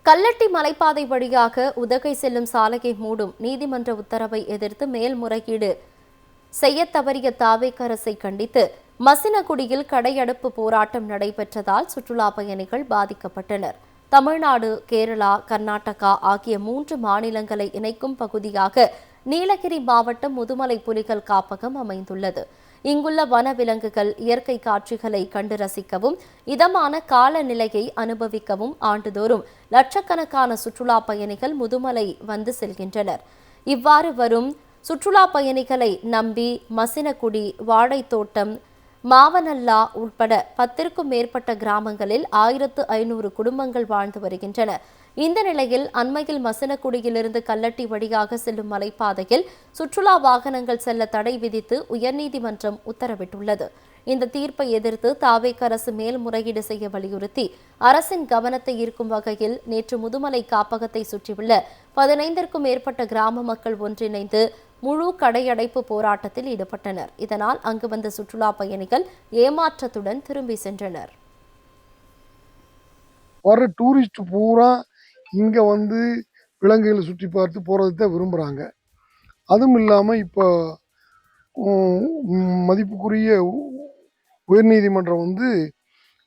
கல்லட்டி மலைப்பாதை வழியாக உதகை செல்லும் சாலையை மூடும் நீதிமன்ற உத்தரவை எதிர்த்து மேல்முறையீடு செய்யத் தவறிய தாவேக அரசை கண்டித்து மசினகுடியில் கடையடைப்பு போராட்டம் நடைபெற்றதால் சுற்றுலா பயணிகள் பாதிக்கப்பட்டனர். தமிழ்நாடு, கேரளா, கர்நாடகா ஆகிய 3 மாநிலங்களை இணைக்கும் பகுதியாக நீலகிரி மாவட்டம் முதுமலை புலிகள் காப்பகம் அமைந்துள்ளது. இங்குள்ள வனவிலங்குகள் இயற்கை காட்சிகளை கண்டு ரசிக்கவும் இதமான காலநிலையை அனுபவிக்கவும் ஆண்டுதோறும் லட்சக்கணக்கான சுற்றுலா பயணிகள் முதுமலை வந்து செல்கின்றனர். இவ்வாறு வரும் சுற்றுலா பயணிகளை நம்பி மசினகுடி, வாழைத்தோட்டம், மாவனல்லா உட்பட 10க்கும் மேற்பட்ட கிராமங்களில் 1500 குடும்பங்கள் வாழ்ந்து வருகின்றன. இந்த நிலையில் அண்மையில் மசினகுடியிலிருந்து கல்லட்டி வழியாக செல்லும் மலைப்பாதையில் சுற்றுலா வாகனங்கள் செல்ல தடை விதித்து உயர்நீதிமன்றம் உத்தரவிட்டுள்ளது. இந்த தீர்ப்பை எதிர்த்து தாவேக அரசு மேல்முறையீடு செய்ய வலியுறுத்தி அரசின் கவனத்தை ஈர்க்கும் வகையில் நேற்று முதுமலை காப்பகத்தை சுற்றியுள்ள 15க்கும் மேற்பட்ட கிராம மக்கள் ஒன்றிணைந்து முழு கடையடைப்பு போராட்டத்தில் ஈடுபட்டனர். இதனால் அங்கு வந்த சுற்றுலா பயணிகள் ஏமாற்றத்துடன் திரும்பி சென்றனர். வர டூரிஸ்ட் பூரா இங்க வந்து விலங்குகளை சுற்றி பார்த்து போறதை தான் விரும்புறாங்க. அதுவும் இல்லாம இப்போ மதிப்புக்குரிய உயர்நீதிமன்றம் வந்து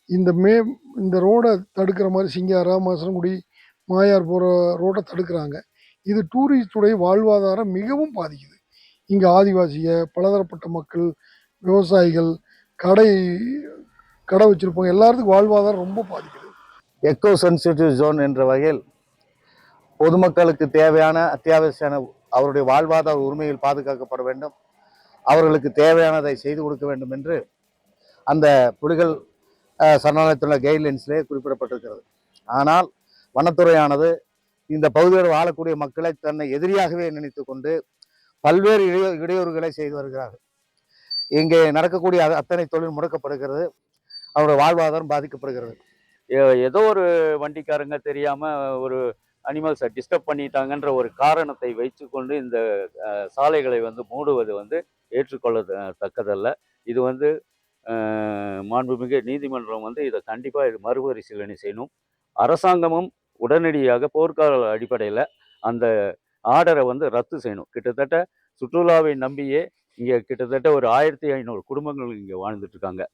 இந்த ரோடை தடுக்கிற மாதிரி சிங்காரா, மசனகுடி, மாயார் போகிற ரோடை தடுக்கிறாங்க. இது டூரிஸ்டுடைய வாழ்வாதாரம் மிகவும் பாதிக்குது. இங்கே ஆதிவாசிக, பலதரப்பட்ட மக்கள், விவசாயிகள், கடை வச்சிருப்போம், எல்லாத்துக்கும் வாழ்வாதாரம் ரொம்ப பாதிக்குது. எக்கோ சென்சிட்டிவ் ஜோன் என்ற வகையில் பொதுமக்களுக்கு தேவையான அத்தியாவசியான அவருடைய வாழ்வாதார உரிமைகள் பாதுகாக்கப்பட வேண்டும், அவர்களுக்கு தேவையானதை செய்து கொடுக்க வேண்டும் என்று அந்த புலிகள் சரணாலயத்துள்ள கைட்லைன்ஸ்லேயே குறிப்பிடப்பட்டிருக்கிறது. ஆனால் வனத்துறையானது இந்த பகுதியில் வாழக்கூடிய மக்களை தன்னை எதிரியாகவே நினைத்து கொண்டு பல்வேறு இடையூறுகளை செய்து வருகிறார்கள். இங்கே நடக்கக்கூடிய அத்தனை தொழில் முடக்கப்படுகிறது, அவருடைய வாழ்வாதாரம் பாதிக்கப்படுகிறது. ஏதோ ஒரு வண்டிக்காரங்க தெரியாம ஒரு அனிமல்ஸை டிஸ்டர்ப் பண்ணிட்டாங்கன்ற ஒரு காரணத்தை வைத்துக்கொண்டு இந்த சாலைகளை மூடுவது ஏற்றுக்கொள்ளத்தக்கதல்ல. இது மாண்புமிகு நீதிமன்றம் இதை கண்டிப்பாக இது மறுபரிசீலனை செய்யணும். அரசாங்கமும் உடனடியாக போர்க்கால அடிப்படையில் அந்த ஆர்டரை ரத்து செய்யணும். கிட்டத்தட்ட சுற்றுலாவை நம்பியே இங்கே கிட்டத்தட்ட ஒரு 1500 குடும்பங்கள் இங்கே வாழ்ந்துட்டு இருக்காங்க.